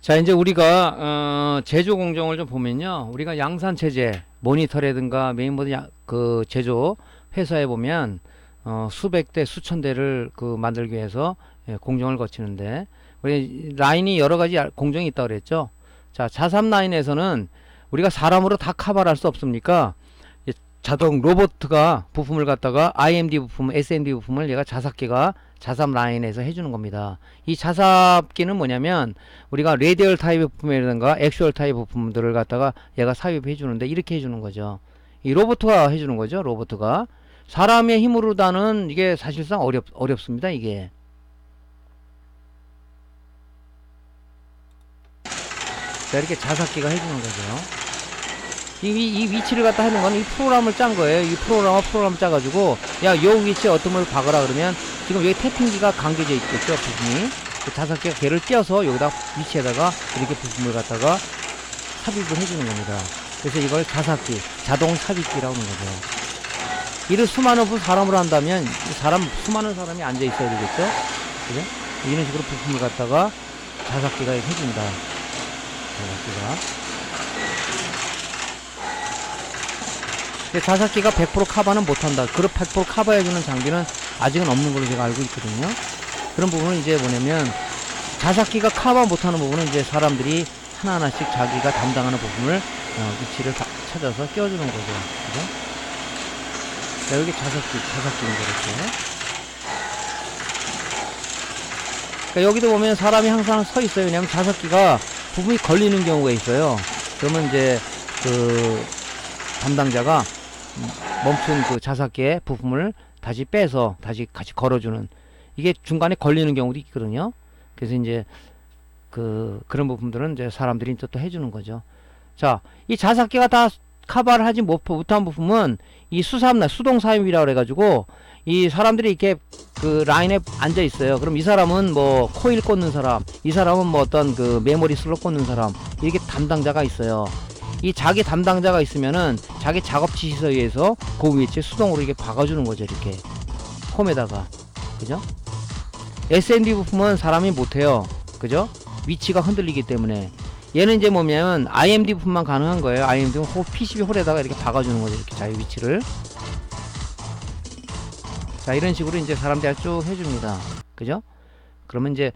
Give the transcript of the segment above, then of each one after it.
자, 이제 우리가 제조 공정을 좀 보면요, 우리가 양산 체제 모니터라든가 메인보드 그 제조 회사에 보면 수백 대 수천 대를 그 만들기 위해서 공정을 거치는데, 우리 라인이 여러 가지 공정이 있다고 그랬죠. 자, 자삼 라인에서는 우리가 사람으로 다 커버를 할 수 없습니까? 자동 로봇가 부품을 갖다가 IMD 부품, SMD 부품을 얘가 자삭기가 자삽 라인에서 해주는 겁니다. 이 자삽기는 뭐냐면 우리가 레디얼 타입의 부품이라든가 액슈얼 타입 부품들을 갖다가 얘가 삽입해 주는데, 이렇게 해주는 거죠. 이 로봇가 해주는 거죠. 로봇가 사람의 힘으로 다는 이게 사실상 어렵습니다. 이게. 자, 이렇게 자삭기가 해주는 거죠. 이 위치를 갖다 하는 건 이 프로그램을 짠 거예요. 이 프로그램을 짜가지고, 야, 요 위치에 어떤 걸 박으라 그러면, 지금 여기 태핑기가 감겨져 있겠죠, 부품이. 그 자석기가 걔를 띄어서 여기다 위치에다가 이렇게 부품을 갖다가 삽입을 해주는 겁니다. 그래서 이걸 자석기, 자동 삽입기라고 하는 거죠. 이를 수많은 사람으로 한다면, 수많은 사람이 앉아 있어야 되겠죠? 그죠? 이런 식으로 부품을 갖다가 자석기가 해줍니다. 자석기가. 자석기가 100% 커버는 못한다. 그룹 100% 커버해주는 장비는 아직은 없는 걸로 제가 알고 있거든요. 그런 부분은 이제 뭐냐면, 자석기가 커버 못하는 부분은 이제 사람들이 하나하나씩 자기가 담당하는 부분을 위치를 찾아서 껴주는 거죠. 그죠? 자, 여기 자석기인 거죠. 그러니까 여기도 보면 사람이 항상 서 있어요. 왜냐면 자석기가 부분이 걸리는 경우가 있어요. 그러면 이제 그 담당자가 멈춘 그 자석기의 부품을 다시 빼서 다시 같이 걸어주는, 이게 중간에 걸리는 경우도 있거든요. 그래서 이제 그런 부분들은 이제 사람들이 또 해주는 거죠. 자, 이 자석기가 다 커버를 하지 못한 부품은 이 수동 삽입이라고 해가지고, 이 사람들이 이렇게 그 라인에 앉아 있어요. 그럼 이 사람은 뭐 코일 꽂는 사람, 이 사람은 뭐 어떤 그 메모리 슬롯 꽂는 사람, 이렇게 담당자가 있어요. 이 자기 담당자가 있으면은 자기 작업 지시서에 의해서 그 위치에 수동으로 이렇게 박아주는 거죠. 이렇게 홈에다가. 그죠? SMD 부품은 사람이 못해요. 그죠? 위치가 흔들리기 때문에. 얘는 이제 뭐냐면 IMD 부품만 가능한 거예요. IMD는 PCB 홀에다가 이렇게 박아주는 거죠. 이렇게 자기 위치를. 자, 이런 식으로 이제 사람들이 쭉 해줍니다. 그죠? 그러면 이제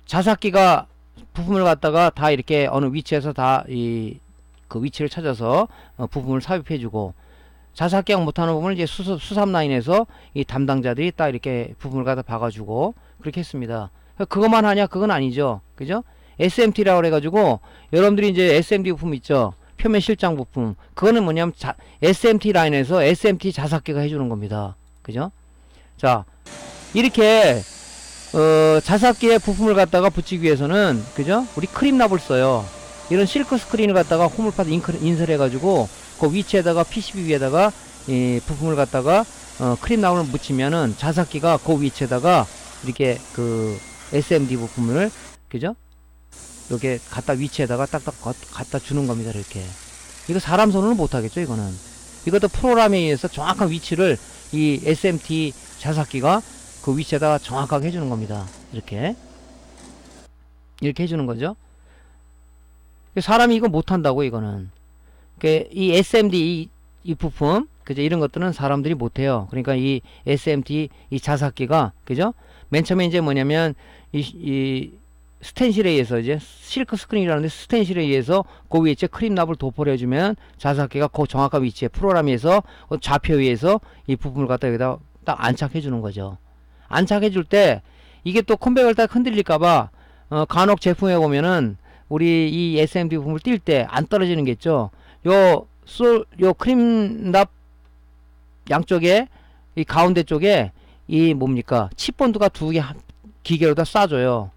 자석기가 부품을 갖다가 다 이렇게 어느 위치에서 다 그 위치를 찾아서 부품을 삽입해주고, 자석기가 못하는 부분을 이제 수삽 라인에서 이 담당자들이 딱 이렇게 부품을 갖다 박아주고 그렇게 했습니다. 그것만 하냐? 그건 아니죠. 그죠? SMT라고 해가지고, 여러분들이 이제 SMD 부품 있죠? 표면 실장 부품. 그거는 뭐냐면 SMT 라인에서 SMT 자석기가 해주는 겁니다. 그죠? 자, 이렇게 자석기에 부품을 갖다가 붙이기 위해서는, 그죠? 우리 크림납을 써요. 이런 실크 스크린을 갖다가 호물파트 인설해가지고 그 위치에다가 PCB 위에다가 이 부품을 갖다가 크림납을 묻히면은 자석기가 그 위치에다가 이렇게 그 SMD 부품을, 그죠? 이렇게 갖다 위치에다가 딱딱 갖다 주는 겁니다. 이렇게. 이거 사람 손으로는 못하겠죠. 이거는. 이것도 프로그램에 의해서 정확한 위치를 이 SMT 자석기가 그 위치에다가 정확하게 해주는 겁니다. 이렇게 해주는 거죠. 사람이 이거 못한다고. 이거는 이 SMD 이 부품, 그죠? 이런 것들은 사람들이 못해요. 그러니까 이 SMT 이 자석기가, 그죠? 맨 처음에 이제 뭐냐면 이 스텐실에 의해서, 이제 실크 스크린이라는데 스텐실에 의해서 그 위치에 크림납을 도포를 해주면 자석기가 그 정확한 위치에 프로그램에서 좌표에 의해서 이 부품을 갖다 여기다 딱 안착해 주는 거죠. 안착해 줄 때 이게 또 컴백을 딱 흔들릴까봐 간혹 제품에 보면은 우리 이 SMD 부품을 뛸 때 안 떨어지는 게 있죠. 요 크림납 양쪽에 이 가운데 쪽에 이 뭡니까? 칩본드가 두 개 기계로다 쏴줘요.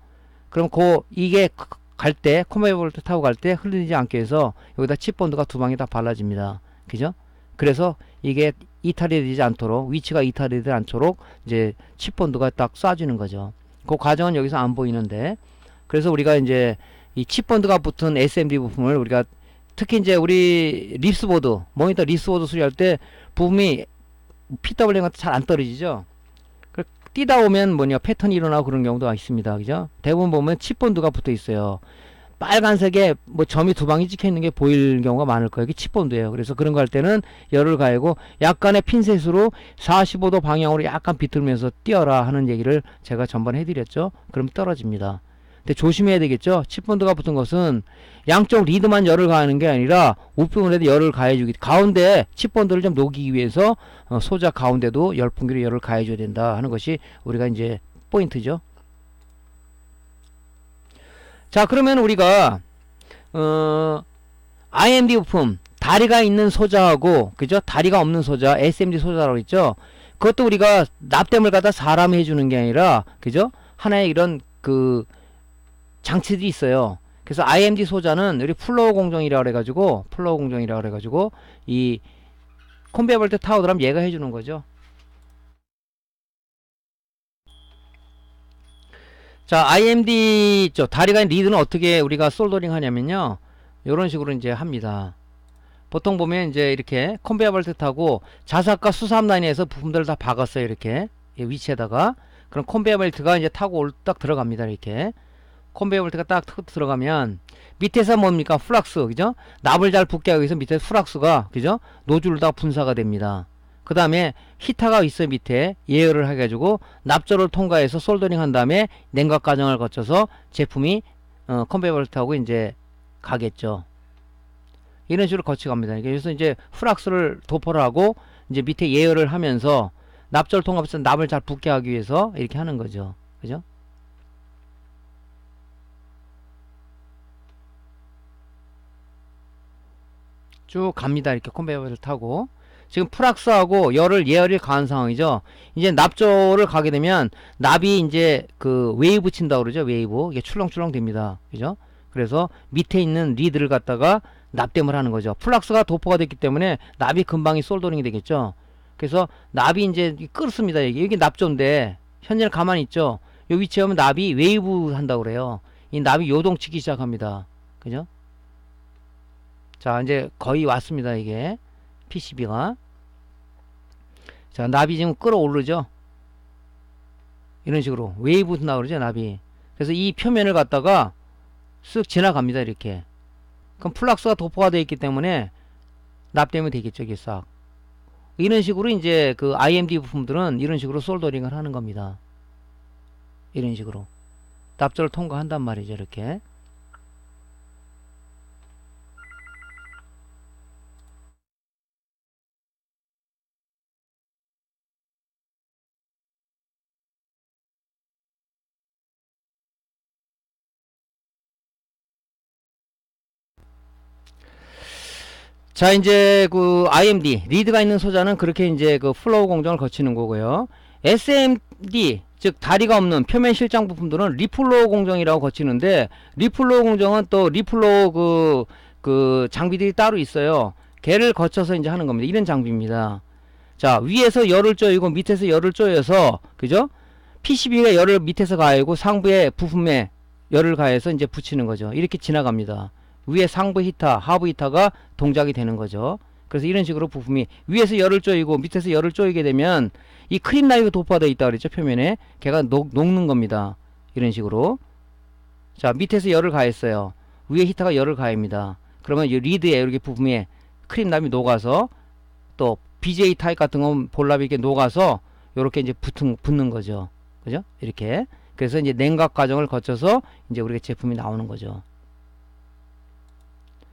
그럼 이게 갈 때, 컴베이어를 타고 갈 때 흘리지 않게 해서 여기다 칩본드가 두 방이 다 발라집니다. 그죠? 그래서 이게 이탈이 되지 않도록, 위치가 이탈이 되지 않도록 이제 칩본드가 딱 쏴주는 거죠. 그 과정은 여기서 안 보이는데, 그래서 우리가 이제 이 칩본드가 붙은 SMD 부품을 우리가 특히 이제 우리 립스보드, 모니터 립스보드 수리할 때 부품이 PWM 같은 잘 안 떨어지죠. 뛰다 오면 패턴이 일어나고 그런 경우도 있습니다. 그죠? 대부분 보면 칩본드가 붙어 있어요. 빨간색에 뭐 점이 두 방이 찍혀 있는 게 보일 경우가 많을 거예요. 이게 칩본드예요. 그래서 그런 거 할 때는 열을 가하고 약간의 핀셋으로 45도 방향으로 약간 비틀면서 띄어라 하는 얘기를 제가 전번에 해드렸죠. 그럼 떨어집니다. 근데 조심해야 되겠죠. 칩본드가 붙은 것은 양쪽 리드만 열을 가하는 게 아니라 우편물에도 열을 가해주기, 가운데 칩본드를 좀 녹이기 위해서 소자 가운데도 열풍기로 열을 가해줘야 된다 하는 것이 우리가 이제 포인트죠. 자, 그러면 우리가 IMD 부품 다리가 있는 소자하고, 그죠? 다리가 없는 소자, SMD 소자라고 했죠. 그것도 우리가 납땜을 갖다 사람이 해주는 게 아니라, 그죠? 하나의 이런 그 장치들이 있어요. 그래서 IMD 소자는 우리 플로우 공정이라 그래가지고, 이 컨베이어 벨트 타워드라면 얘가 해주는 거죠. 자, IMD 쪽 다리가 있는 리드는 어떻게 우리가 솔더링 하냐면요, 요런 식으로 이제 합니다. 보통 보면 이제 이렇게 컨베이어 벨트 타고 자석과 수삼 라인에서 부품들을 다 박았어요. 이렇게 위치에다가. 그럼 컨베이어 벨트가 이제 타고 딱 들어갑니다. 이렇게 컨베이어 벨트가 딱 들어가면 밑에서 뭡니까? 플락스, 그죠? 납을 잘 붙게 하기 위해서 밑에 플락스가, 그죠? 노즐로 다 분사가 됩니다. 그 다음에 히터가 있어요. 밑에 예열을 해가지고 납조를 통과해서 솔더링 한 다음에 냉각 과정을 거쳐서 제품이 컨베이어 벨트하고 이제 가겠죠. 이런 식으로 거쳐갑니다. 그래서 이제 플락스를 도포를 하고 이제 밑에 예열을 하면서 납조를 통과해서 납을 잘 붙게 하기 위해서 이렇게 하는 거죠. 그죠? 쭉 갑니다. 이렇게 컨베이어를 타고. 지금 플락스하고 열을 예열이 가한 상황이죠. 이제 납조를 가게 되면 납이 이제 그 웨이브 친다고 그러죠. 웨이브. 이게 출렁출렁 됩니다. 그죠? 그래서 밑에 있는 리드를 갖다가 납땜을 하는 거죠. 플락스가 도포가 됐기 때문에 납이 금방이 솔더링이 되겠죠. 그래서 납이 이제 끓습니다. 여기 납조인데 현재는 가만히 있죠. 요 위치에 오면 납이 웨이브 한다고 그래요. 이 납이 요동치기 시작합니다. 그죠? 자, 이제 거의 왔습니다. 이게 PCB가. 자, 납이 지금 끌어오르죠. 이런 식으로 웨이브 나오죠. 그러죠, 납이. 그래서 이 표면을 갖다가 쓱 지나갑니다. 이렇게. 그럼 플락스가 도포가 되어 있기 때문에 납땜이 되겠죠. 이게 싹. 이런 식으로 이제 그 IMD 부품들은 이런 식으로 솔더링을 하는 겁니다. 이런 식으로 납조를 통과한단 말이죠. 이렇게. 자, 이제 그 IMD 리드가 있는 소자는 그렇게 이제 그 플로우 공정을 거치는 거고요. SMD 즉 다리가 없는 표면 실장 부품들은 리플로우 공정이라고 거치는데, 리플로우 공정은 또 리플로우 그 장비들이 따로 있어요. 걔를 거쳐서 이제 하는 겁니다. 이런 장비입니다. 자, 위에서 열을 쪼이고 밑에서 열을 쪼여서, 그죠? PCB가 열을 밑에서 가하고 상부의 부품에 열을 가해서 이제 붙이는 거죠. 이렇게 지나갑니다. 위에 상부 히터, 하부 히터가 동작이 되는 거죠. 그래서 이런 식으로 부품이 위에서 열을 쪼이고 밑에서 열을 쪼이게 되면 이 크림 라이가 도포가 되어 있다 그랬죠. 표면에 걔가 녹는 겁니다. 이런 식으로. 자, 밑에서 열을 가했어요. 위에 히터가 열을 가합니다. 그러면 이 리드에 이렇게 부품에 크림 납이 녹아서, 또 BJ 타입 같은 건 볼랍이 이렇게 녹아서 요렇게 이제 붙는 거죠. 그죠? 이렇게. 그래서 이제 냉각 과정을 거쳐서 이제 우리가 제품이 나오는 거죠.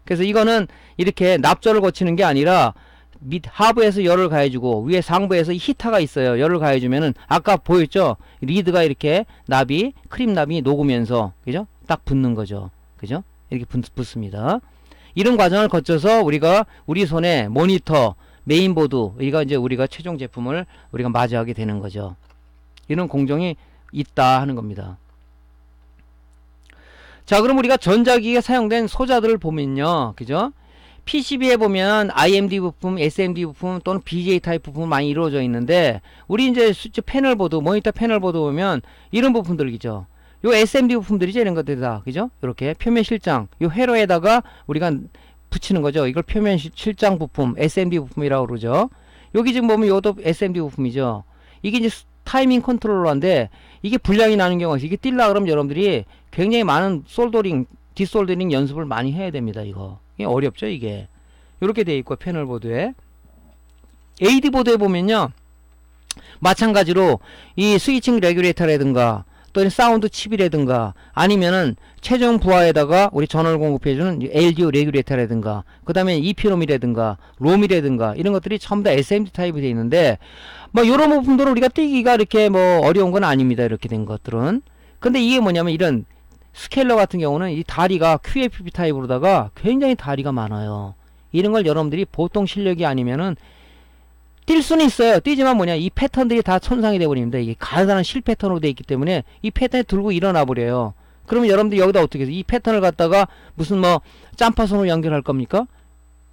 그래서 이거는 이렇게 납조를 거치는 게 아니라 밑 하부에서 열을 가해주고 위에 상부에서 히터가 있어요. 열을 가해주면은 아까 보였죠? 리드가 이렇게 납이 크림 납이 녹으면서, 그죠? 딱 붙는 거죠. 그죠? 이렇게 붙습니다. 이런 과정을 거쳐서 우리가 우리 손에 모니터, 메인보드, 이거 이제 우리가 최종 제품을 우리가 맞이하게 되는 거죠. 이런 공정이 있다 하는 겁니다. 자, 그럼 우리가 전자기기에 사용된 소자들을 보면요, 그죠? PCB에 보면 IMD 부품, SMD 부품 또는 BJ 타입 부품 많이 이루어져 있는데, 우리 이제 패널보드, 모니터 패널보드 보면 이런 부품들이죠. 요 SMD 부품들이죠. 이런 것들이다. 그죠? 이렇게 표면 실장, 요 회로에다가 우리가 붙이는 거죠. 이걸 표면 실장 부품, SMD 부품이라고 그러죠. 여기 지금 보면 요것도 SMD 부품이죠. 이게 이제 타이밍 컨트롤러인데, 이게 불량이 나는 경우가 있어요. 이게 뛸라 그러면 여러분들이 굉장히 많은 솔더링 디솔더링 연습을 많이 해야 됩니다. 이게 어렵죠 이게. 이렇게 돼 있고 패널 보드에 AD 보드에 보면요 마찬가지로 이 스위칭 레귤레이터라든가 또는 사운드 칩이라든가 아니면은 최종 부하에다가 우리 전원을 공급해주는 LDO 레귤레이터라든가 그 다음에 EPROM이라든가 롬이라든가 이런 것들이 전부 다 SMD 타입이 되어 있는데 뭐 요런 부품들은 우리가 띄기가 이렇게 뭐 어려운 건 아닙니다. 이렇게 된 것들은. 근데 이게 뭐냐면 이런 스케일러 같은 경우는 이 다리가 QFP 타입으로다가 굉장히 다리가 많아요. 이런 걸 여러분들이 보통 실력이 아니면은 뛸 수는 있어요. 뛰지만 뭐냐 이 패턴들이 다 손상이 되어버립니다. 이게 가느다란 실 패턴으로 되어 있기 때문에 이 패턴에 들고 일어나 버려요. 그러면 여러분들 여기다 어떻게 해서 이 패턴을 갖다가 무슨 뭐 짬파선으로 연결할 겁니까?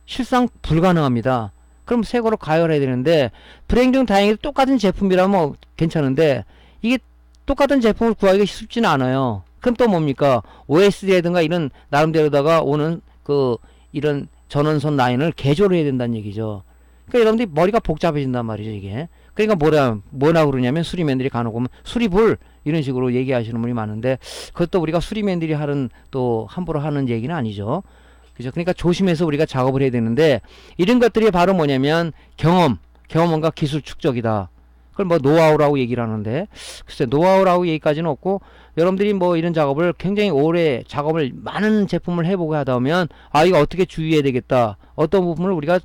실상 불가능합니다. 그럼 새 거로 가열해야 되는데 불행 중 다행히 똑같은 제품이라면 괜찮은데 이게 똑같은 제품을 구하기가 쉽지는 않아요. 그럼 또 뭡니까? OSD라든가 이런 나름대로다가 오는 그 이런 전원선 라인을 개조를 해야 된다는 얘기죠. 그러니까 여러분들이 머리가 복잡해진단 말이죠 이게. 그러니까 뭐라 그러냐면 수리맨들이 간혹 보면 수리불 이런 식으로 얘기하시는 분이 많은데 그것도 우리가 수리맨들이 하는 또 함부로 하는 얘기는 아니죠. 그죠? 그러니까 조심해서 우리가 작업을 해야 되는데 이런 것들이 바로 뭐냐면 경험과 기술 축적이다. 그걸 뭐 노하우라고 얘기를 하는데 글쎄 노하우라고 얘기까지는 없고 여러분들이 뭐 이런 작업을 굉장히 오래 작업을 많은 제품을 해보고 하다 보면 아 이거 어떻게 주의해야 되겠다. 어떤 부분을 우리가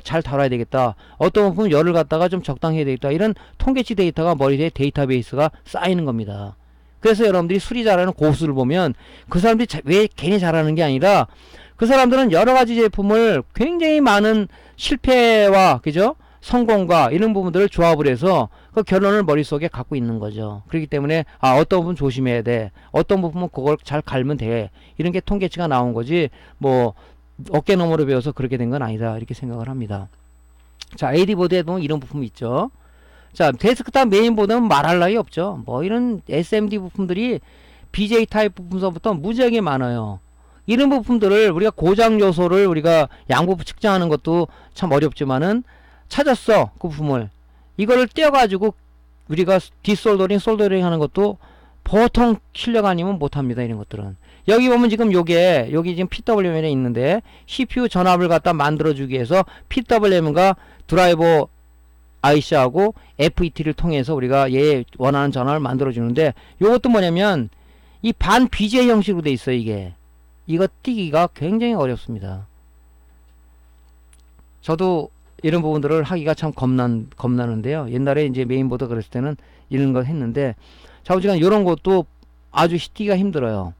잘 다뤄야 되겠다. 어떤 부분 열을 갖다가 좀 적당히 해야 되겠다. 이런 통계치 데이터가 머리에 데이터베이스가 쌓이는 겁니다. 그래서 여러분들이 수리 잘하는 고수를 보면 그 사람들이 왜 괜히 잘하는 게 아니라 그 사람들은 여러 가지 제품을 굉장히 많은 실패와 그죠? 성공과 이런 부분들을 조합을 해서 그 결론을 머릿속에 갖고 있는 거죠. 그렇기 때문에 아 어떤 부분 조심해야 돼. 어떤 부분은 그걸 잘 갈면 돼. 이런 게 통계치가 나온 거지 뭐 어깨너머로 배워서 그렇게 된 건 아니다. 이렇게 생각을 합니다. 자 AD 보드에 보면 이런 부품이 있죠. 자 데스크탑 메인보드는 말할 나위 없죠. 뭐 이런 SMD 부품들이 BJ 타입 부품서부터 무지하게 많아요. 이런 부품들을 우리가 고장 요소를 우리가 양부부 측정하는 것도 참 어렵지만은 찾았어 그 부품을 이거를 떼어가지고 우리가 솔더링 하는 것도 보통 실력 아니면 못합니다. 이런 것들은 여기 보면 지금 여기 지금 PWM에 있는데 CPU 전압을 갖다 만들어주기 위해서 PWM과 드라이버 IC하고 FET를 통해서 우리가 얘 원하는 전압을 만들어주는데 요것도 뭐냐면 이 반 BJ 형식으로 돼 있어요. 이거 띄기가 굉장히 어렵습니다. 저도 이런 부분들을 하기가 참 겁나는데요. 옛날에 이제 메인보드 그랬을 때는 이런 걸 했는데 좌우지간 이런 것도 아주 뛰기가 힘들어요.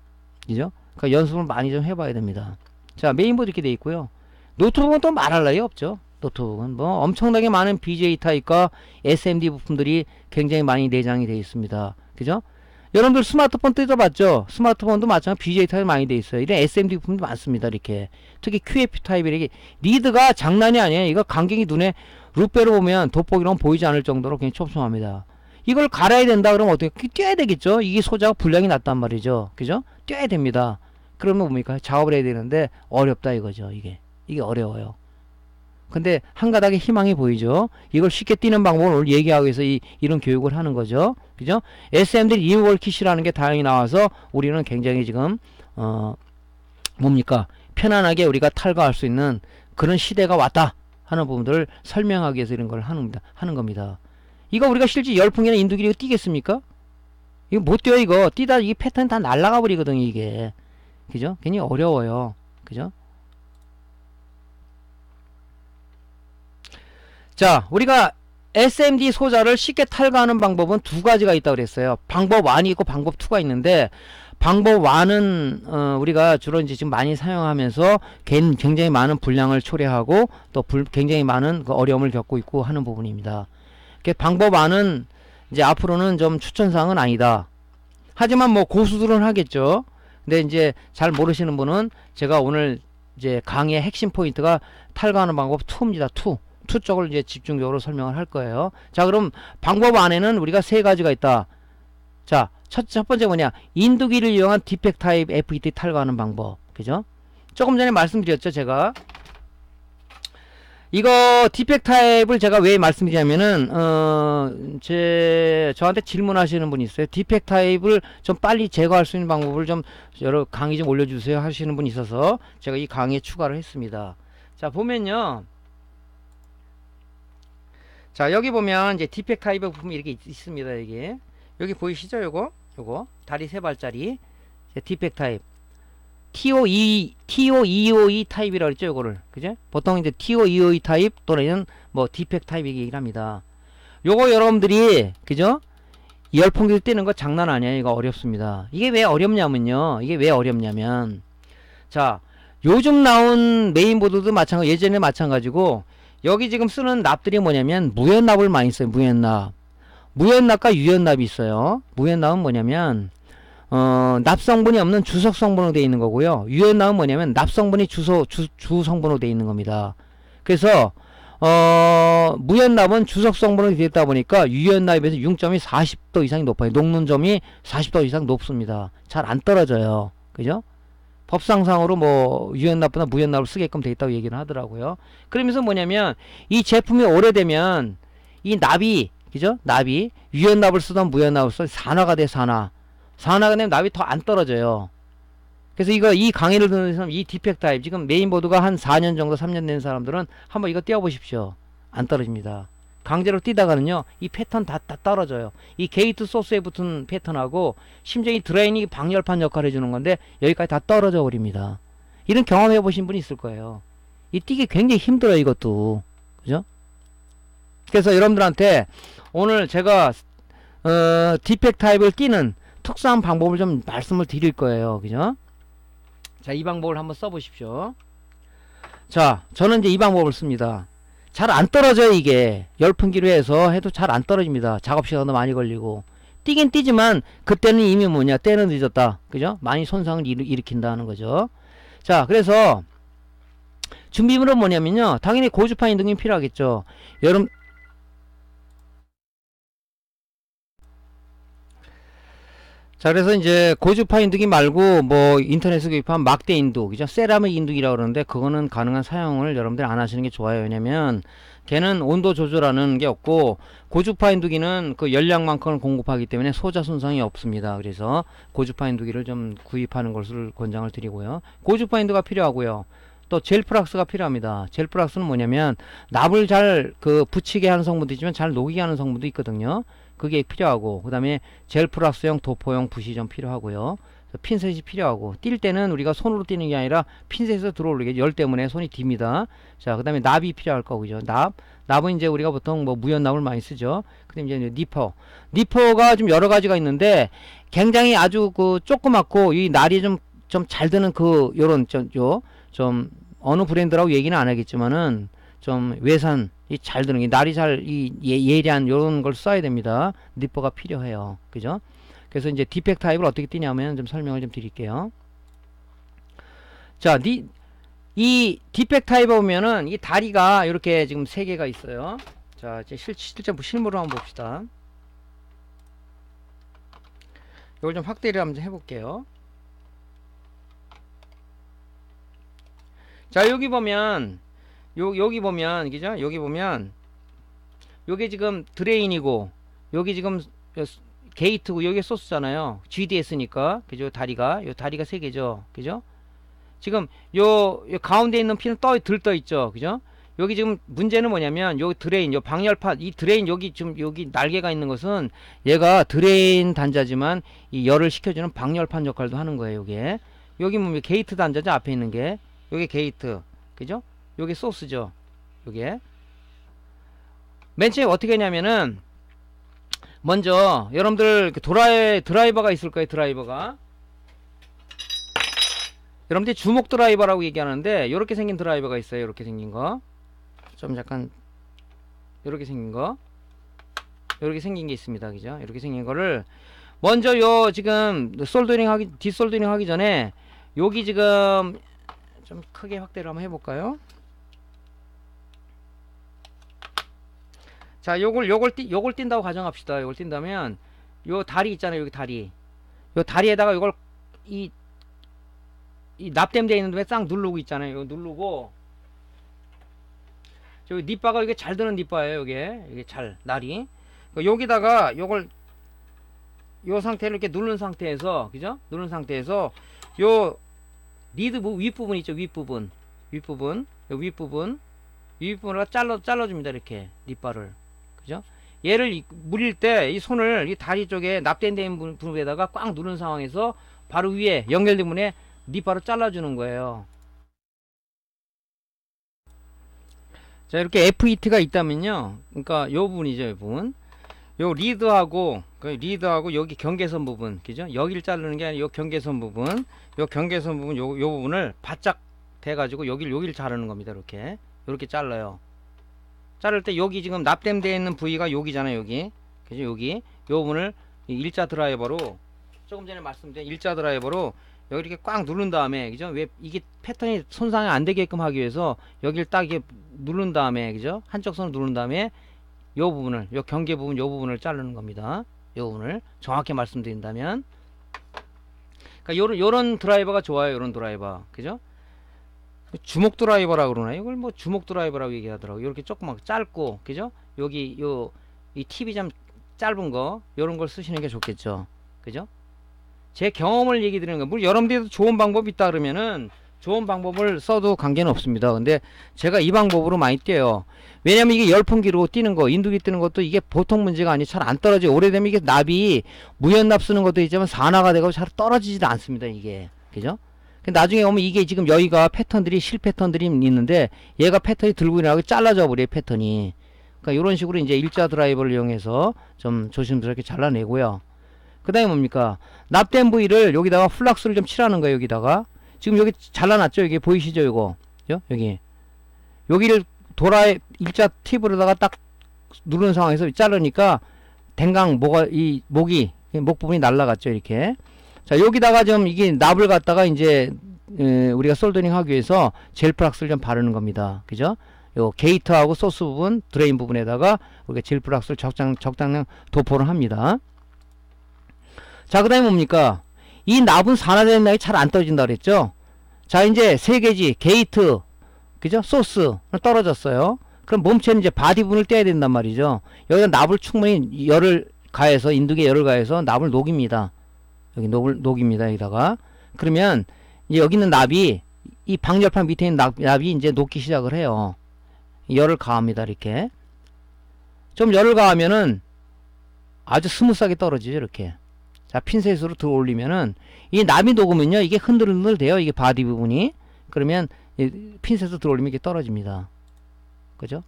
그죠? 그러니까 연습을 많이 좀 해봐야 됩니다. 자, 메인보드 이렇게 돼 있고요. 노트북은 또 말할 나위 없죠. 노트북은 뭐 엄청나게 많은 BJ 타입과 SMD 부품들이 굉장히 많이 내장이 되어 있습니다. 그죠? 여러분들 스마트폰 뜯어봤죠? 스마트폰도 마찬가지로 BJ 타입이 많이 돼 있어요. 이런 SMD 부품도 많습니다. 이렇게 특히 QFP 타입이 리드가 장난이 아니에요. 이거 간격이 눈에 루페로 보면 돋보기로는 보이지 않을 정도로 굉장히 촘촘합니다. 이걸 갈아야 된다 그러면 어떻게 뛰어야 되겠죠? 이게 소자가 불량이 났단 말이죠. 그죠? 뛰어야 됩니다. 그러면 뭡니까? 작업을 해야 되는데 어렵다 이거죠. 이게 어려워요. 근데 한 가닥의 희망이 보이죠. 이걸 쉽게 뛰는 방법을 오늘 얘기하기 위해서 이런 교육을 하는 거죠. 그죠? SMD 리무벌 킷이라는 게 다행히 나와서 우리는 굉장히 지금 뭡니까? 편안하게 우리가 탈거할 수 있는 그런 시대가 왔다 하는 부분들을 설명하기 위해서 이런 걸 하는 겁니다. 이거 우리가 실제 열풍이나 인두기를 뛰겠습니까? 이거 못 뛰어. 이거 뛰다 이 패턴 다 날아가 버리거든요. 이게 그죠? 굉장히 어려워요. 그죠? 자, 우리가 SMD 소자를 쉽게 탈거하는 방법은 두 가지가 있다고 그랬어요. 방법 1이 있고 방법 2가 있는데 방법 1은 우리가 주로 이제 지금 많이 사용하면서 굉장히 많은 분량을 초래하고 또 굉장히 많은 그 어려움을 겪고 있고 하는 부분입니다. 방법 1은 이제 앞으로는 좀 추천사항은 아니다. 하지만 뭐 고수들은 하겠죠. 근데 이제 잘 모르시는 분은 제가 오늘 이제 강의의 핵심 포인트가 탈거하는 방법 2입니다. 2 쪽을 이제 집중적으로 설명을 할 거예요. 자, 그럼 방법 안에는 우리가 세 가지가 있다. 자, 첫 번째 뭐냐? 인두기를 이용한 디펙트 타입 FET 탈거하는 방법. 그죠? 조금 전에 말씀드렸죠, 제가. 이거 디펙 타입을 제가 왜 말씀드리냐면은 저한테 질문하시는 분이 있어요. 디펙 타입을 좀 빨리 제거할 수 있는 방법을 좀 여러 강의 좀 올려주세요 하시는 분이 있어서 제가 이 강의에 추가를 했습니다. 자, 보면요. 자, 여기 보면 이제 디펙 타입의 부품이 이렇게 있습니다. 이게 여기 보이시죠? 요거 다리 세 발짜리 디펙 타입. TO252 타입이라고 그랬죠, 요거를. 그죠? 보통 이제 TO252 타입 또는 뭐 디펙 타입 얘기를 합니다. 요거 여러분들이, 그죠? 열풍기를 떼는 거 장난 아니에요. 이거 어렵습니다. 이게 왜 어렵냐면요. 자, 요즘 나온 메인보드도 마찬가지, 예전에 마찬가지고, 여기 지금 쓰는 납들이 뭐냐면, 무연납을 많이 써요, 무연납. 무연납과 유연납이 있어요. 무연납은 뭐냐면, 납성분이 없는 주석성분으로 되어 있는 거고요. 유연납은 뭐냐면 납성분이 주성분으로 되어 있는 겁니다. 그래서 무연납은 주석성분으로 되어 있다 보니까 유연납에 비해서 융점이 40도 이상이 높아요. 녹는 점이 40도 이상 높습니다. 잘 안 떨어져요. 그죠? 법상상으로 뭐 유연납보다 무연납을 쓰게끔 되어 있다고 얘기를 하더라고요. 그러면서 뭐냐면 이 제품이 오래되면 이 납이, 그죠? 납이 유연납을 쓰던 무연납을 쓰던 산화가 돼, 산화가 되면 납이 더 안 떨어져요. 그래서 이 강의를 듣는 사람, 이 디펙 타입, 지금 메인보드가 한 4년 정도, 3년 된 사람들은 한번 이거 띄워보십시오. 안 떨어집니다. 강제로 뛰다가는요, 이 패턴 다 떨어져요. 이 게이트 소스에 붙은 패턴하고, 심지어 이 드레인이 방열판 역할을 해주는 건데, 여기까지 다 떨어져 버립니다. 이런 경험해 보신 분이 있을 거예요. 이 뛰기 굉장히 힘들어요, 이것도. 그죠? 그래서 여러분들한테 오늘 제가, 디펙 타입을 띄는 특수한 방법을 좀 말씀을 드릴 거예요. 그죠? 자, 이 방법을 한번 써보십시오. 자, 저는 이제 이 방법을 씁니다. 잘 안 떨어져요, 이게. 열풍기로 해도 잘 안 떨어집니다. 작업 시간도 많이 걸리고. 뛰긴 뛰지만, 그때는 이미 뭐냐, 때는 늦었다. 그죠? 많이 손상을 일으킨다는 거죠. 자, 그래서, 준비물은 뭐냐면요. 당연히 고주파 인등이 필요하겠죠. 여러분, 자, 그래서 이제 고주파 인두기 말고 뭐 인터넷에 구입한 막대 인두, 그죠? 세라믹 인두기라고 그러는데 그거는 가능한 사용을 여러분들이 안 하시는 게 좋아요. 왜냐면 걔는 온도 조절하는 게 없고 고주파 인두기는 그 열량만큼을 공급하기 때문에 소자 손상이 없습니다. 그래서 고주파 인두기를 좀 구입하는 것을 권장을 드리고요. 고주파 인두가 필요하고요. 또 젤프락스가 필요합니다. 젤프락스는 뭐냐면 납을 잘 붙이게 하는 성분도 있지만 잘 녹이게 하는 성분도 있거든요. 그게 필요하고, 그 다음에 젤프락스용 도포용 붓이 좀 필요하고요. 핀셋이 필요하고, 뛸 때는 우리가 손으로 뛰는 게 아니라 핀셋에서 들어올리게, 열 때문에 손이 딥니다. 자, 그 다음에 납이 필요할 거고요. 납은 이제 우리가 보통 뭐 무연납을 많이 쓰죠. 그 다음에 이제 니퍼가 좀 여러 가지가 있는데 굉장히 아주 조그맣고 이 날이 좀 잘 드는 요런 좀 어느 브랜드라고 얘기는 안 하겠지만은 좀 외산 잘 드는 게 날이 예리한 요런 걸 써야 됩니다. 니퍼가 필요해요. 그죠? 그래서 이제 디펙 타입을 어떻게 띄냐면 좀 설명을 좀 드릴게요. 자, 이 디펙 타입에 보면은 이 다리가 이렇게 지금 3개가 있어요. 자, 이제 실제 실물로 한번 봅시다. 이걸 좀 확대를 한번 해볼게요. 자, 여기 보면 여기 보면, 그죠? 여기 보면 요게 지금 드레인이고 여기 지금 게이트고 여기 소스잖아요. GDS니까. 그죠? 요 다리가 3개죠. 그죠? 지금 요 가운데 있는 핀은 들떠 있죠. 그죠? 여기 지금 문제는 뭐냐면 요 드레인, 요 방열판, 이 드레인 여기 날개가 있는 것은 얘가 드레인 단자지만 이 열을 식혀주는 방열판 역할도 하는 거예요. 여기 뭐 게이트 단자죠. 앞에 있는 게 요게 게이트. 그죠? 요게 소스죠. 요게 맨 처음에 어떻게 했냐면은 먼저 여러분들 드라이버가 있을 거예요. 드라이버가 여러분들 주목 드라이버라고 얘기하는데 요렇게 생긴 드라이버가 있어요. 요렇게 생긴 거 좀 약간 요렇게 생긴 거 요렇게 생긴 게 있습니다. 그죠? 이렇게 생긴 거를 먼저 요 지금 디솔더링 하기 전에 여기 지금 좀 크게 확대를 한번 해볼까요? 자, 요걸 띈다고 가정합시다. 요걸 띈다면 요 다리 있잖아요. 여기 다리. 요 다리에다가 요걸 이 납땜되어 있는 데에 싹 누르고 있잖아요. 요 누르고 저 닛바가 이게 잘 드는 닛바예요. 이게 잘 날이. 여기다가 요걸 요 상태를 이렇게 누른 상태에서, 그죠? 누른 상태에서 요 리드 윗부분 있죠? 윗부분 요 윗부분을 잘라줍니다. 이렇게 닛바를, 그죠? 얘를 물릴 때 이 손을 이 다리 쪽에 납땜된 부분에다가 꽉 누른 상황에서 바로 위에 연결된 부분에 닛바로 잘라주는 거예요. 자, 이렇게 FET가 있다면요, 그러니까 요 부분이죠. 이 부분, 요 리드하고 여기 경계선 부분, 그죠? 여기를 자르는 게 아니라 요 경계선 부분, 요 부분을 바짝 대가지고 여기를 자르는 겁니다. 이렇게 잘라요. 자를 때 여기 지금 납땜되어 있는 부위가 여기잖아요. 여기, 그죠? 여기 요 부분을 일자 드라이버로, 조금 전에 말씀드린 일자 드라이버로 여기 이렇게 꽉 누른 다음에, 그죠? 왜 이게 패턴이 손상이 안 되게끔 하기 위해서 여기를 딱 이렇게 누른 다음에, 그죠? 한쪽 손을 누른 다음에 요 부분을, 요 경계 부분, 요 부분을 자르는 겁니다. 요 부분을 정확히 말씀드린다면, 그러니까 요런 드라이버가 좋아요. 요런 드라이버, 그죠? 주먹 드라이버라고 그러나요? 이걸 뭐 주먹 드라이버라고 얘기하더라고요. 이렇게 조그맣게 짧고, 그죠? 여기 이 팁이 좀 짧은 거, 요런 걸 쓰시는 게 좋겠죠. 그죠? 제 경험을 얘기 드리는 거, 물론 여러분들도 좋은 방법이 있다 그러면은 좋은 방법을 써도 관계는 없습니다. 근데 제가 이 방법으로 많이 떼요. 왜냐면 이게 열풍기로 뛰는 거, 인두기 뛰는 것도 이게 보통 문제가 아니, 잘 안 떨어져요. 오래되면 이게 납이 무연납 쓰는 것도 있지만 산화가 되고 잘 떨어지지도 않습니다. 이게, 그죠? 나중에 오면 이게 지금 여기가 패턴들이 실 패턴들이 있는데 얘가 패턴이 들고 일어나고 잘라져 버려요. 패턴이. 그러니까 이런 식으로 이제 일자 드라이버를 이용해서 좀 조심스럽게 잘라내고요. 그 다음에 뭡니까? 납된 부위를 여기다가 플락스를 좀 칠하는 거예요. 여기다가 지금 여기 잘라놨죠. 여기 보이시죠? 이거, 그죠? 여기를 일자 팁으로다가 딱 누르는 상황에서 자르니까 댕강 목 부분이 날라갔죠. 이렇게. 자, 여기다가 좀 이게 납을 갖다가 이제 우리가 솔더링 하기 위해서 젤 플락스를 좀 바르는 겁니다. 그죠? 요 게이트하고 소스 부분, 드레인 부분에다가 우리가 젤 플락스를 적당량 도포를 합니다. 자, 그 다음에 뭡니까? 이 납은 산화되는 납이 잘 안 떨어진다 그랬죠? 자, 이제 세 개지, 게이트, 그죠? 소스 떨어졌어요. 그럼 몸체는 이제 바디 부분을 떼야 된단 말이죠. 여기다 납을 충분히 열을 가해서, 인두기에 열을 가해서 납을 녹입니다. 여기 녹입니다. 여기다가. 그러면 이제 여기 있는 납이, 이 방열판 밑에 있는 납이 이제 녹기 시작을 해요. 열을 가합니다. 이렇게. 좀 열을 가하면은 아주 스무스하게 떨어지죠. 이렇게. 자, 핀셋으로 들어 올리면은 이 납이 녹으면요, 이게 흔들흔들 돼요. 이게 바디 부분이. 그러면 핀셋으로 들어 올리면 이게 떨어집니다. 그죠?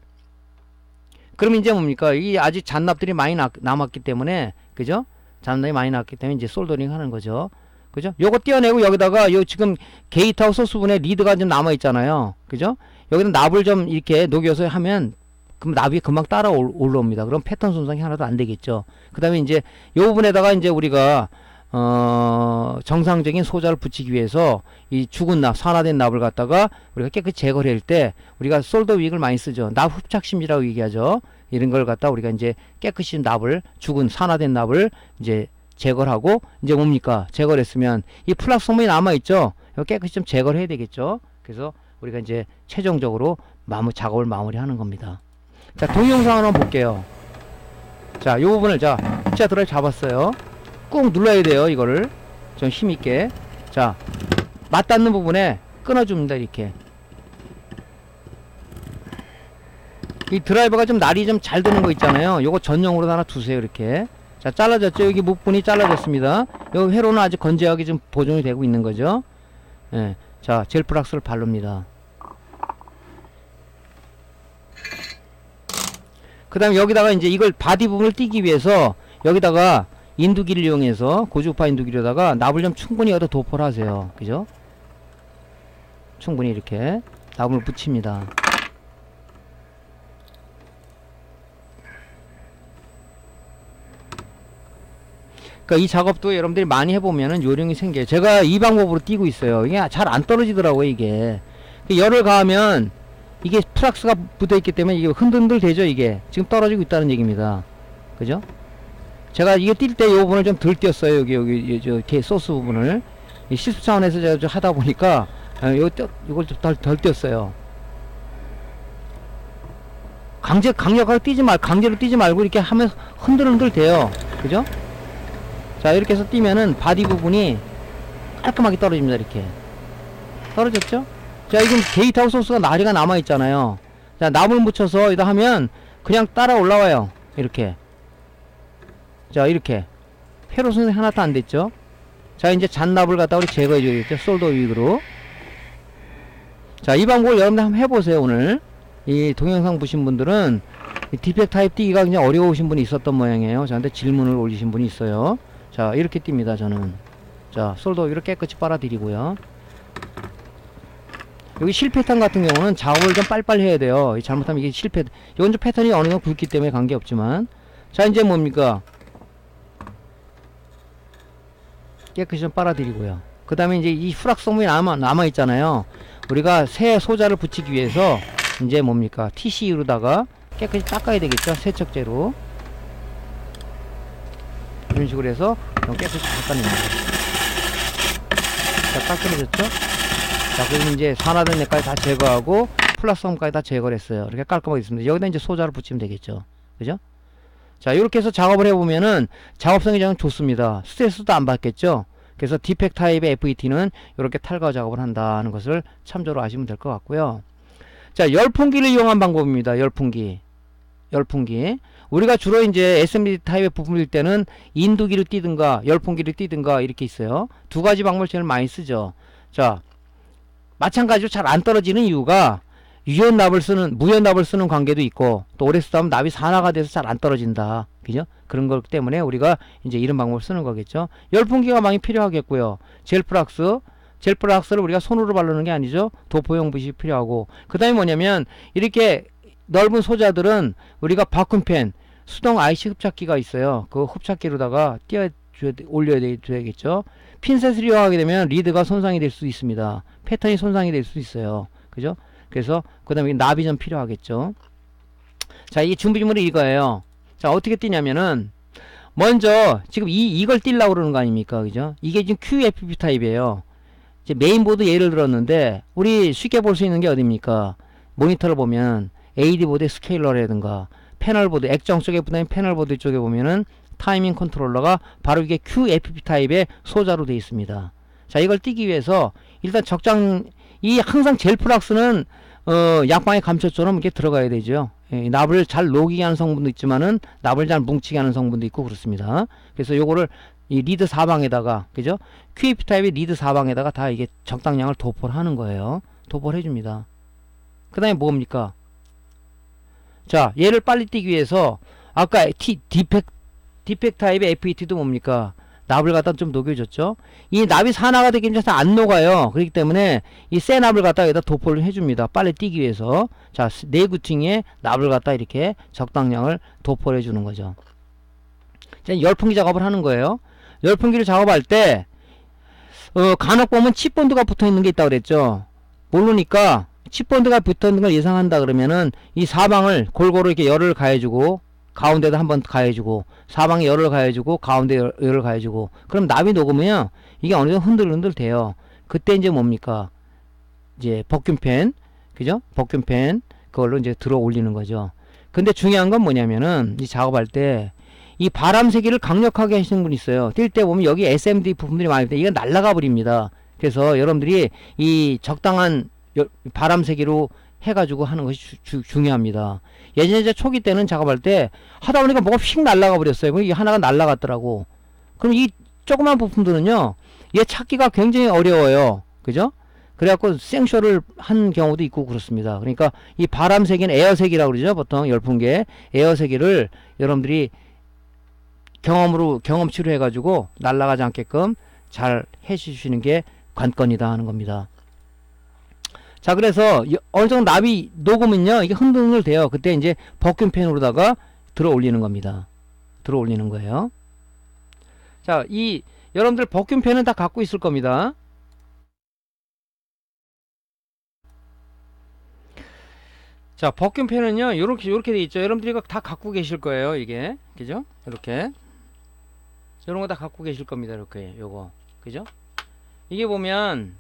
그러면 이제 뭡니까? 이 아직 잔납들이 많이 남았기 때문에, 그죠? 잔납이 많이 남았기 때문에 이제 솔더링 하는 거죠. 그죠? 요거 떼어내고 여기다가 요 지금 게이트하고 소스분에 리드가 좀 남아 있잖아요. 그죠? 여기다 납을 좀 이렇게 녹여서 하면 그럼 납이 금방 따라 올라옵니다. 그럼 패턴 손상이 하나도 안 되겠죠. 그 다음에 이제 요 부분에다가 이제 우리가 정상적인 소자를 붙이기 위해서 이 죽은 납, 산화된 납을 갖다가 우리가 깨끗이 제거를 할 때 우리가 솔더 윅을 많이 쓰죠. 납 흡착심이라고 얘기하죠. 이런 걸 갖다 우리가 이제 깨끗이 납을, 죽은 산화된 납을 이제 제거를 하고, 이제 뭡니까? 제거를 했으면 이 플락스 성분이 남아있죠. 이거 깨끗이 좀 제거를 해야 되겠죠. 그래서 우리가 이제 최종적으로 작업을 마무리하는 겁니다. 자, 동영상을 한번 볼게요. 자, 요 부분을, 자, 일자 드라이브 잡았어요. 꾹 눌러야 돼요. 이거를 좀 힘있게. 자, 맞닿는 부분에 끊어줍니다. 이렇게. 이 드라이버가 좀 날이 좀 잘 드는 거 있잖아요. 요거 전용으로 하나 두세요. 이렇게. 자, 잘라졌죠. 여기 목분이 잘라졌습니다. 요 회로는 아직 건재하게 좀 보존이 되고 있는 거죠. 예. 자, 젤 플락스를 바릅니다. 그 다음에 여기다가 이제 이걸 바디 부분을 띄기 위해서 여기다가 인두기를 이용해서, 고주파 인두기로다가 납을 좀 충분히 여기다 도포를 하세요. 그죠? 충분히 이렇게 납을 붙입니다. 그러니까 이 작업도 여러분들이 많이 해보면은 요령이 생겨요. 제가 이 방법으로 띄고 있어요. 이게 잘 안 떨어지더라고요. 이게 열을 가하면 이게 플락스가 붙어있기 때문에 이게 흔들흔들 되죠. 이게 지금 떨어지고 있다는 얘기입니다. 그죠? 제가 이게 뛸 때 이 부분을 좀 덜 띄었어요. 여기 소스 부분을 실습 차원에서 제가 좀 하다 보니까 이걸 좀 덜 띄었어요. 강력하게 강제로 뛰지 말고 이렇게 하면 흔들흔들 돼요. 그죠? 자, 이렇게 해서 뛰면은 바디 부분이 깔끔하게 떨어집니다. 이렇게. 떨어졌죠? 자, 이건 게이트하고 소스가 나리가 남아있잖아요. 자, 납을 묻혀서 여기다 하면 그냥 따라 올라와요. 이렇게. 자, 이렇게. 페로스는 하나도 안 됐죠? 자, 이제 잔납을 갖다 우리 제거해줘야겠죠? 솔더 윅으로. 자, 이 방법을 여러분들 한번 해보세요, 오늘. 이 동영상 보신 분들은 이 디펙트 타입 뛰기가 굉장히 어려우신 분이 있었던 모양이에요. 저한테 질문을 올리신 분이 있어요. 자, 이렇게 뜁니다, 저는. 자, 솔더 윅으로 깨끗이 빨아들이고요. 여기 실 패턴 같은 경우는 작업을 좀 빨리빨리 해야 돼요. 잘못하면 이게 실패, 이건 좀 패턴이 어느 정도 굵기 때문에 관계없지만. 자, 이제 뭡니까? 깨끗이 좀 빨아들이고요. 그 다음에 이제 이 후락성분이 남아있잖아요. 우리가 새 소자를 붙이기 위해서 이제 뭡니까? TCU로다가 깨끗이 닦아야 되겠죠? 세척제로. 이런 식으로 해서 깨끗이 닦아냅니다. 자, 깔끔해졌죠? 자, 그리고 이제 산화된 데까지 다 제거하고 플라스홈까지 다 제거를 했어요. 이렇게 깔끔하게 있습니다. 여기다 이제 소자를 붙이면 되겠죠. 그죠? 자, 이렇게 해서 작업을 해보면은 작업성이 좀 좋습니다. 스트레스도 안 받겠죠? 그래서 디펙트 타입의 FET는 이렇게 탈거 작업을 한다는 것을 참조로 아시면 될 것 같고요. 자, 열풍기를 이용한 방법입니다. 열풍기. 우리가 주로 이제 SMD 타입의 부품일 때는 인두기를 띄든가 열풍기를 띄든가 이렇게 있어요. 두 가지 방법을 제일 많이 쓰죠. 자, 마찬가지로 잘 안 떨어지는 이유가 무연납을 쓰는 관계도 있고, 또 오래 쓰다 보면 납이 산화가 돼서 잘 안 떨어진다. 그죠? 그런 것 때문에 우리가 이제 이런 방법을 쓰는 거겠죠. 열풍기가 많이 필요하겠고요. 젤플락스를 우리가 손으로 바르는 게 아니죠. 도포용 붓이 필요하고, 그 다음에 뭐냐면 이렇게 넓은 소자들은 우리가 바쿰펜, 수동 IC 흡착기가 있어요. 그 흡착기로다가 올려줘야겠죠. 핀셋을 이용하게 되면 리드가 손상이 될 수 있습니다. 패턴이 손상이 될 수 있어요. 그죠? 그래서 그 다음에 납이 좀 필요하겠죠. 자, 이 준비물이 이거예요. 자, 어떻게 뛰냐면은 먼저 지금 이걸 뛸라고 그러는 거 아닙니까? 그죠? 이게 지금 QFP 타입이에요. 이제 메인보드 예를 들었는데 우리 쉽게 볼 수 있는 게 어딥니까? 모니터를 보면 AD보드 스케일러라든가 패널보드, 액정 쪽에 붙는 패널보드 쪽에 보면은 타이밍 컨트롤러가 바로 이게 QFP 타입의 소자로 되어 있습니다. 자, 이걸 띄기 위해서 일단 항상 젤플락스는 약방의 감초처럼 이렇게 들어가야 되죠. 예, 납을 잘 녹이게 하는 성분도 있지만은 납을 잘 뭉치게 하는 성분도 있고 그렇습니다. 그래서 요거를 이 리드 사방에다가, 그죠? QFP 타입의 리드 사방에다가 다 이게 적당량을 도포를 하는 거예요. 도포를 해줍니다. 그 다음에 뭡니까? 자, 얘를 빨리 띄기 위해서 아까 디펙트 타입의 FET도 뭡니까? 납을 갖다 좀 녹여줬죠. 이 납이 산화가 되기 전에 안 녹아요. 그렇기 때문에 이 새 납을 갖다 여기다 도포를 해줍니다. 빨리 뛰기 위해서. 자, 내구팅에 납을 갖다 이렇게 적당량을 도포를 해주는 거죠. 자, 열풍기 작업을 하는 거예요. 열풍기를 작업할 때 간혹 보면 칩본드가 붙어 있는 게 있다고 그랬죠. 모르니까 칩본드가 붙어 있는 걸 예상한다 그러면은 이 사방을 골고루 이렇게 열을 가해주고 가운데도 한번 가해주고 사방에 열을 가해주고 가운데 열을 가해주고, 그럼 납이 녹으면 이게 어느 정도 흔들흔들 돼요. 그때 이제 뭡니까? 이제 버큐펜, 그죠? 버큐펜 그걸로 이제 들어 올리는 거죠. 근데 중요한 건 뭐냐면은 이 작업할 때 이 바람 세기를 강력하게 하시는 분이 있어요. 뛸 때 보면 여기 SMD 부품들이 많이 있는데 이건 날아가 버립니다. 그래서 여러분들이 이 적당한 바람 세기로 해가지고 하는 것이 중요합니다. 예전에 제 초기 때는 작업할 때 하다 보니까 뭐가 휙 날아가 버렸어요. 그럼 이게 하나가 날아갔더라고. 그럼 이 조그만 부품들은요, 얘 찾기가 굉장히 어려워요. 그죠? 그래갖고 생쇼를 한 경우도 있고 그렇습니다. 그러니까 이 바람세기는 에어세기라고 그러죠. 보통 열풍계 에어세기를 여러분들이 경험치로 해가지고 날아가지 않게끔 잘 해주시는 게 관건이다 하는 겁니다. 자, 그래서 어느 정도 납이 녹으면요, 이게 흔들흔들 돼요. 그때 이제 버큐펜으로다가 들어 올리는 겁니다. 들어 올리는 거예요. 자, 여러분들 버큐펜은 다 갖고 있을 겁니다. 자, 버큐펜은요, 요렇게 돼 있죠. 여러분들이 이거 다 갖고 계실 거예요, 이게. 그죠? 이렇게. 이런 거 다 갖고 계실 겁니다. 이렇게, 요거. 그죠? 이게 보면,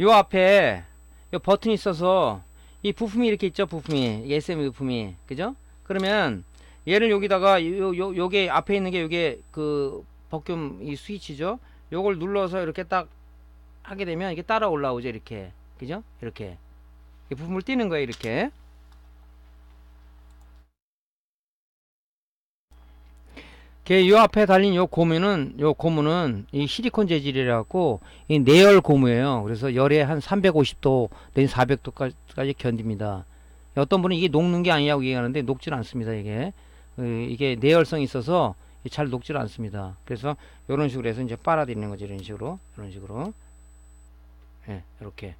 요 앞에, 요 버튼이 있어서, 이 부품이 이렇게 있죠, 부품이. 이 SM 부품이. 그죠? 그러면 얘를 여기다가 요게 앞에 있는 게 요게 그 버큐um 이 스위치죠. 요걸 눌러서 이렇게 딱 하게 되면 이게 따라 올라오죠. 이렇게. 그죠? 이렇게. 이 부품을 띄는 거예요. 이렇게. 요 앞에 달린 요 고무는 이 실리콘 재질이라 갖고 이 내열 고무예요. 그래서 열에 한 350도 내지 400도까지 견딥니다. 어떤 분은 이게 녹는 게 아니냐고 얘기하는데 녹질 않습니다. 이게 내열성이 있어서 잘 녹질 않습니다. 그래서 이런 식으로 해서 이제 빨아들이는 거죠. 이런 식으로 예, 이렇게.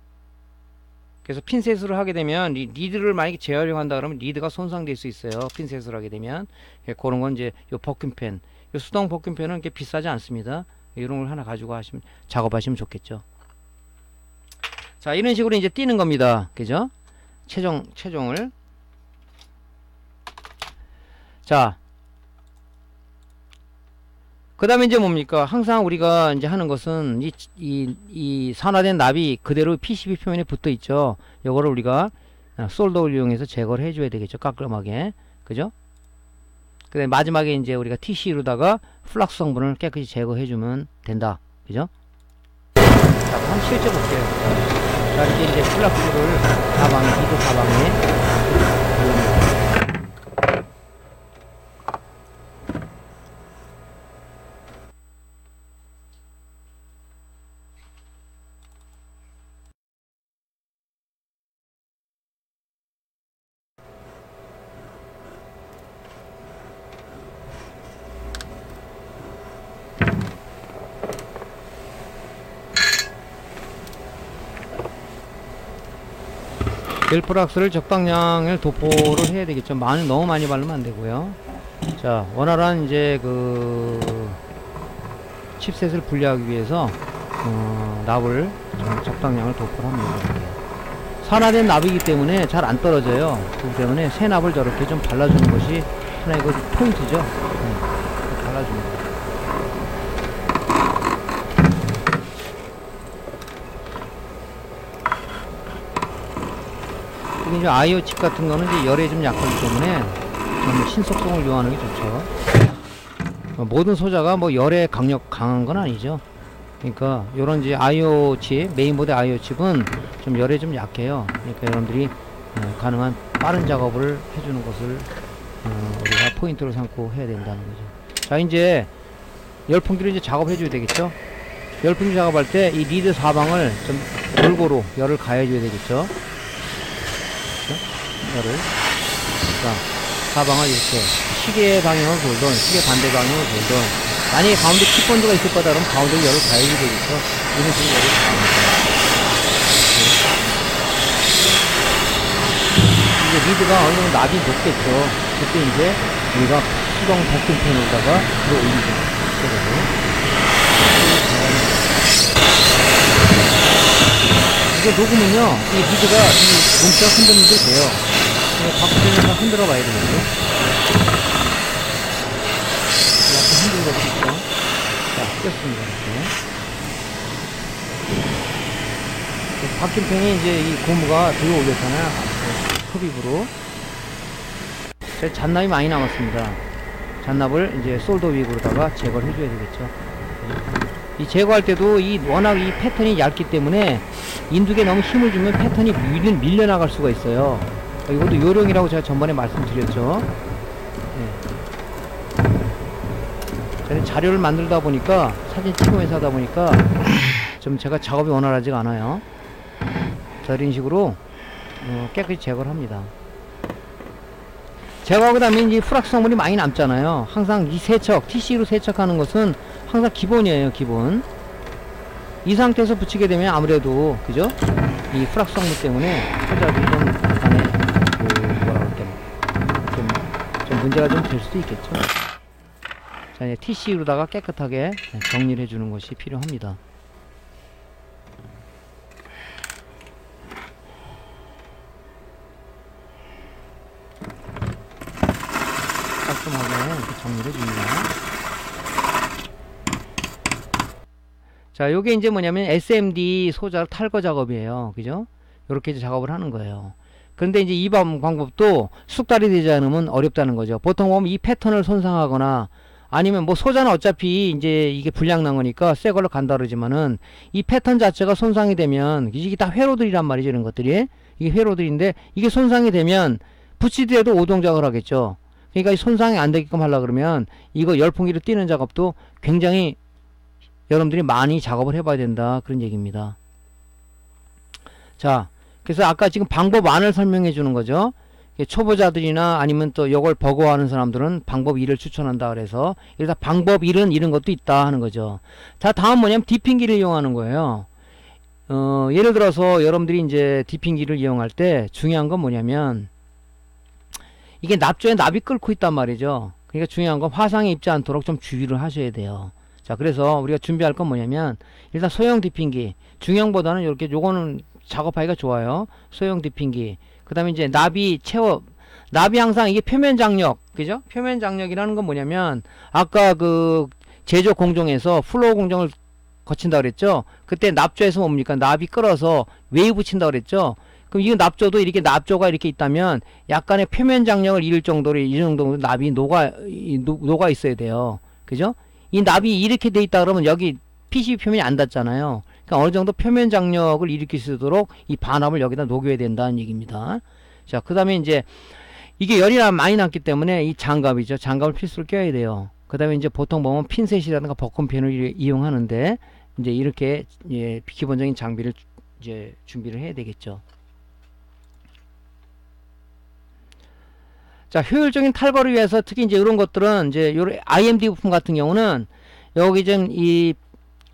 그래서 핀셋으로 하게 되면 리드를 만약에 재활용한다 그러면 리드가 손상될 수 있어요. 핀셋으로 하게 되면. 예, 그런 건 이제 요 버큐펜, 요 수동 버큐펜은 이렇게 비싸지 않습니다. 이런 걸 하나 가지고 작업하시면 좋겠죠. 자, 이런 식으로 이제 띄는 겁니다. 그죠? 최종을. 자, 그 다음에 이제 뭡니까? 항상 우리가 이제 하는 것은 이 산화된 납이 그대로 PCB 표면에 붙어 있죠. 요거를 우리가 솔더를 이용해서 제거를 해줘야 되겠죠. 깔끔하게. 그죠? 그 다음에 마지막에 이제 우리가 TC로다가 플락스 성분을 깨끗이 제거해주면 된다. 그죠? 자, 한번 실제 볼게요. 자, 이제 플락스를 미드 사방에 겔플락스를 적당량을 도포를 해야 되겠죠. 너무 많이 바르면 안 되고요. 자, 원활한 이제 그 칩셋을 분리하기 위해서 납을 적당량을 도포를 합니다. 산화된 납이기 때문에 잘 안 떨어져요. 그렇기 때문에 새 납을 저렇게 좀 발라주는 것이 하나의 그 포인트죠. 발라줍니다. 이제 아이오 칩 같은 거는 이제 열에 좀 약하기 때문에 좀 신속성을 요하는 게 좋죠. 모든 소자가 뭐 열에 강한 건 아니죠. 그러니까 요런 이제 아이오 칩, 메인보드 아이오 칩은 좀 열에 좀 약해요. 그러니까 여러분들이 가능한 빠른 작업을 해주는 것을 우리가 포인트로 삼고 해야 된다는 거죠. 자, 이제 열풍기로 이제 작업해 줘야 되겠죠. 열풍기 작업할 때 이 리드 사방을 좀 골고루 열을 가해 줘야 되겠죠. 열을. 자, 사방을 이렇게 시계 방향으로 돌던, 시계 반대 방향으로 돌던, 만약에 가운데 칩본드가 있을 거다 그러면 가운데 열을 가해야 되겠죠. 이런 식으로 열을 가합니다. 이제 리드가 어느 정도 납이 높겠죠. 그때 이제 우리가 수동 버킹펜으로다가 들어 올리죠. 이게 녹으면요, 이 리드가 이 몸체가 흔드는 게 돼요. 바꾸면서 흔들어 봐야 되겠죠. 약간 흔들어 보시죠. 자, 꼈습니다. 이렇게. 바퀴펜에 이제 이 고무가 들어 올렸잖아요. 흡입으로. 잔납이 많이 남았습니다. 잔납을 이제 솔더 윅으로다가 제거를 해줘야 되겠죠. 이 제거할 때도 워낙 이 패턴이 얇기 때문에 인두에 너무 힘을 주면 패턴이 밀려나갈 수가 있어요. 이것도 요령이라고 제가 전번에 말씀드렸죠. 저는 자료를 만들다 보니까 사진 찍으면서 하다 보니까 좀 제가 작업이 원활하지가 않아요. 자, 이런 식으로 깨끗이 제거를 합니다. 제거하고 나면 이제 플락스 성분이 많이 남잖아요. 항상 이 세척, TC로 세척하는 것은 항상 기본이에요. 기본. 이 상태에서 붙이게 되면 아무래도 그죠? 이 플락스 성분 때문에 소자들이 좀 약간의 좀 문제가 좀 될 수도 있겠죠. 자, 이제 TC로다가 깨끗하게 정리를 해주는 것이 필요합니다. 깔끔하게 이렇게 정리를 해줍니다. 자, 요게 이제 뭐냐면 SMD 소자 탈거 작업이에요. 그죠? 요렇게 이제 작업을 하는 거예요. 그런데 이제 이 방법도 숙달이 되지 않으면 어렵다는 거죠. 보통 보면 이 패턴을 손상하거나 아니면 뭐 소자는 어차피 이제 이게 불량 난 거니까 새 걸로 간다 그러지만은 이 패턴 자체가 손상이 되면 이게 다 회로들이란 말이죠. 이런 것들이. 이게 회로들인데 이게 손상이 되면 붙이더라도 오동작을 하겠죠. 그러니까 이 손상이 안 되게끔 하려 그러면 이거 열풍기로 띄는 작업도 굉장히 여러분들이 많이 작업을 해봐야 된다. 그런 얘기입니다. 자, 그래서 아까 지금 방법 안을 설명해 주는 거죠. 초보자들이나 아니면 또 이걸 버거워하는 사람들은 방법 2를 추천한다 그래서 일단 방법 1은 이런 것도 있다 하는 거죠. 자, 다음 뭐냐면 디핑기를 이용하는 거예요. 예를 들어서 여러분들이 이제 디핑기를 이용할 때 중요한 건 뭐냐면 이게 납조에 납이 끓고 있단 말이죠. 그러니까 중요한 건 화상에 입지 않도록 좀 주의를 하셔야 돼요. 자, 그래서 우리가 준비할 건 뭐냐면 일단 소형 디핑기, 중형보다는 이렇게 요거는 작업하기가 좋아요. 소형 디핑기. 그 다음에 이제 납이 항상 이게 표면 장력, 그죠? 표면 장력이라는 건 뭐냐면 아까 그 제조 공정에서 플로우 공정을 거친다 그랬죠? 그때 납조에서 뭡니까? 납이 끓어서 웨이브 친다 그랬죠? 그럼 이 납조도 이렇게 납조가 이렇게 있다면 약간의 표면 장력을 잃을 정도로 이 정도 납이 녹아 있어야 돼요. 그죠? 이 납이 이렇게 돼 있다 그러면 여기 PCB 표면이 안 닿잖아요. 그러니까 어느 정도 표면 장력을 일으킬 수 있도록 이 반합을 여기다 녹여야 된다는 얘기입니다. 자, 그 다음에 이제 이게 열이 많이 났기 때문에 이 장갑이죠. 장갑을 필수로 껴야 돼요. 그 다음에 이제 보통 보면 핀셋이라든가 버튼펜을 이용하는데 이제 이렇게 예, 기본적인 장비를 이제 준비를 해야 되겠죠. 자, 효율적인 탈거를 위해서 특히 이제 이런 것들은 이제 요 IMD 부품 같은 경우는 여기 좀 이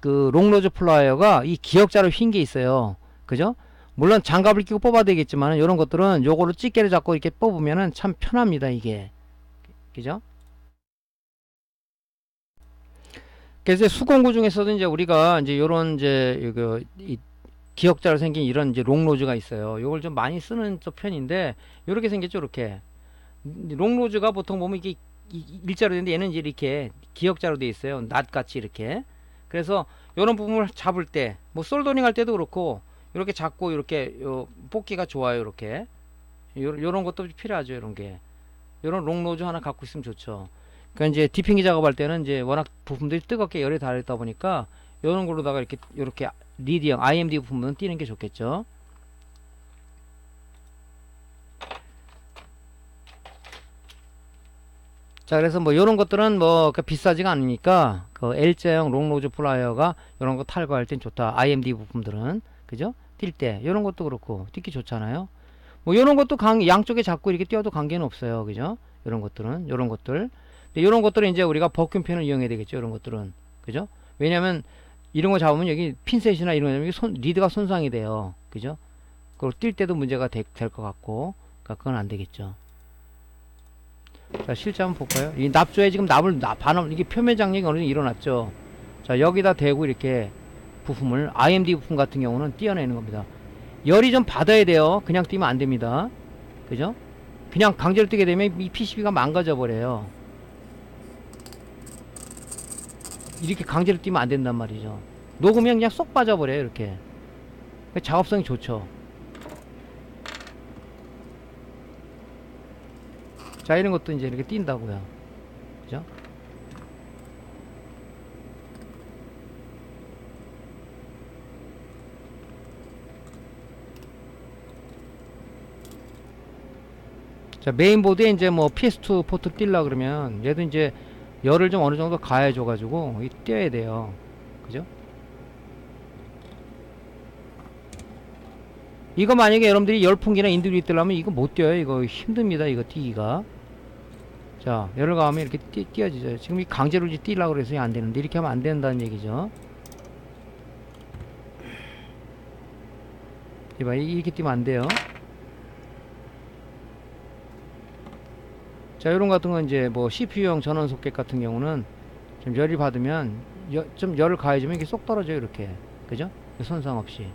그 롱로즈 플라이어가 이 기역자로 휜 게 있어요. 그죠? 물론 장갑을 끼고 뽑아야 되겠지만 이런 것들은 요거로 집게를 잡고 이렇게 뽑으면은 참 편합니다, 이게. 그죠? 그래서 수공구 중에서도 이제 우리가 이제 요런 이제 이거 이 기역자로 생긴 이런 이제 롱로즈가 있어요. 요걸 좀 많이 쓰는 또 편인데 요렇게 생겼죠, 이렇게. 롱로즈가 보통 보면 이게 일자로 되는데 얘는 이제 이렇게 기역자로 되어 있어요. 낫같이 이렇게. 그래서 이런 부분을 잡을 때, 뭐 솔더링 할 때도 그렇고 이렇게 잡고 이렇게 뽑기가 좋아요. 이렇게 요런 것도 필요하죠. 이런 게 요런 롱로즈 하나 갖고 있으면 좋죠. 그러니까 이제 디핑기 작업할 때는 이제 워낙 부품들이 뜨겁게 열에 달했다 보니까 요런 걸로다가 이렇게 리디형 IMD 부품은 띄는 게 좋겠죠. 자, 그래서 뭐 요런 것들은 뭐 비싸지가 않으니까 그 L자형 롱로즈 플라이어가 요런 거 탈거할 땐 좋다. IMD 부품들은 그죠? 뛸 때 요런 것도 그렇고 띄기 좋잖아요. 뭐 요런 것도 양쪽에 잡고 이렇게 띄워도 관계는 없어요. 그죠? 요런 것들은 요런 것들. 근데 요런 것들은 이제 우리가 버큐펜을 이용해야 되겠죠. 요런 것들은 그죠? 왜냐면 이런 거 잡으면 여기 핀셋이나 이런 거 리드가 손상이 돼요. 그죠? 그리고 뛸 때도 문제가 될 것 같고 그러니까 그건 안 되겠죠. 자, 실제 한번 볼까요? 이 납조에 지금 반합, 이게 표면 장력이 어느 정도 일어났죠. 자, 여기다 대고 이렇게 부품을, IMD 부품 같은 경우는 띄어내는 겁니다. 열이 좀 받아야 돼요. 그냥 띄면 안 됩니다. 그죠? 그냥 강제로 띄게 되면 이 PCB가 망가져 버려요. 이렇게 강제로 띄면 안 된단 말이죠. 녹으면 그냥 쏙 빠져버려요. 이렇게. 작업성이 좋죠. 자, 이런 것도 이제 이렇게 띈다고요. 그죠? 자, 메인보드에 이제 뭐 PS2 포트 띄려 그러면 얘도 이제 열을 좀 어느 정도 가해줘 가지고 띄어야 돼요. 그죠? 이거 만약에 여러분들이 열풍기나 인두리 뜨려면 이거 못 띄어요. 이거 힘듭니다. 이거 띄기가. 자, 열을 가하면 이렇게 띄어지죠. 지금 이 강제로 띄려고 그래서 안 되는데 이렇게 하면 안 된다는 얘기죠. 이봐, 이렇게 띄면 안 돼요. 자, 요런 같은 건 이제 뭐 CPU용 전원 소켓 같은 경우는 좀 열이 받으면 좀 열을 가해주면 이게 쏙 떨어져요. 이렇게. 그죠? 손상 없이.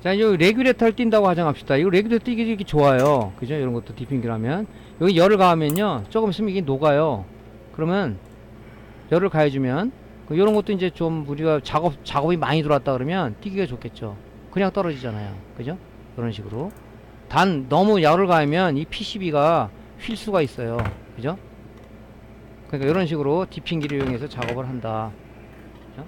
자, 이제 레귤레이터를 띈다고 가정합시다. 이거 레귤레이터 띄기 이렇게 좋아요. 그죠? 이런 것도 디핑기라면. 여기 열을 가하면요. 조금 있으면 이게 녹아요. 그러면 열을 가해주면 이런 것도 이제 좀 우리가 작업이 많이 들어왔다 그러면 뛰기가 좋겠죠. 그냥 떨어지잖아요. 그죠? 이런 식으로. 단 너무 열을 가하면 이 PCB가 휠 수가 있어요. 그죠? 그러니까 이런 식으로 디핑기를 이용해서 작업을 한다. 그죠?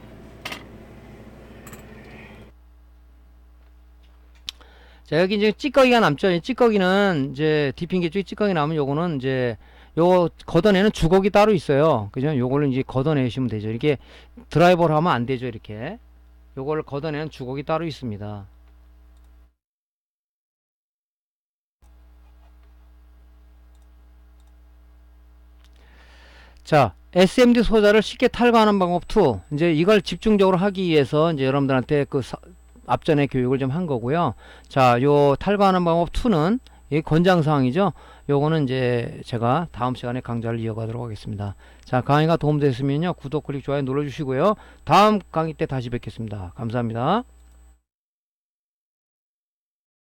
자, 여기 이제 찌꺼기가 남죠. 이 찌꺼기는 이제 디핑기 쪽에 찌꺼기 남으면 요거는 이제 요거 걷어내는 주걱이 따로 있어요. 그죠? 요거를 이제 걷어내시면 되죠. 이렇게 드라이버를 하면 안 되죠. 이렇게. 요걸 걷어내는 주걱이 따로 있습니다. 자, SMD 소자를 쉽게 탈거하는 방법 2. 이제 이걸 집중적으로 하기 위해서 이제 여러분들한테 그 앞전에 교육을 좀 한 거고요. 자, 요 탈거하는 방법 2는 이 권장사항이죠. 요거는 이제 제가 다음 시간에 강좌를 이어가도록 하겠습니다. 자, 강의가 도움됐으면요. 구독, 클릭, 좋아요 눌러주시고요. 다음 강의 때 다시 뵙겠습니다. 감사합니다.